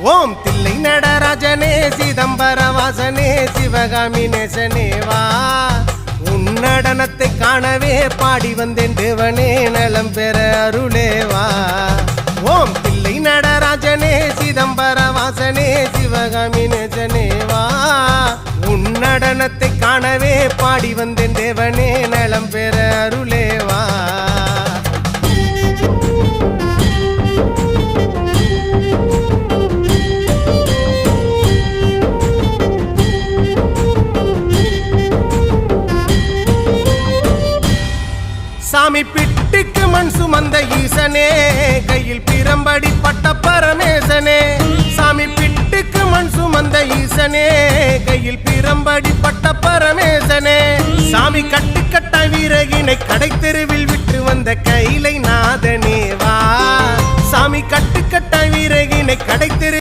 ஓம் தில்லை நடராஜனே சிதம்பர வாசனே சிவகாமி நேசனே வா உன் நடனத்தை காணவே பாடி வந்தேன் தேவனே நலம் பெற அருளே வா ஓம் தில்லை நடராஜனே சிதம்பர வாசனே சிவகாமி நேசனே வா உன் நடனத்தை காணவே பாடி வந்தேன் தேவனே நலம் பெற அருளே வா சாமி பிட்டுக்கு மண் சுமந்த ஈசனே கையில் பிரம்படி பட்ட பரமேசனே சாமி பிட்டுக்கு மண் சுமந்த ஈசனே கையில் பிரம்படி பட்ட பரமேசனே சாமி கட்டுக்கட்ட வீரகினை கடை தெருவில் விட்டு வந்த கைலை நாதனே வா சாமி கட்டுக்கட்ட வீரகினை கடை தெரு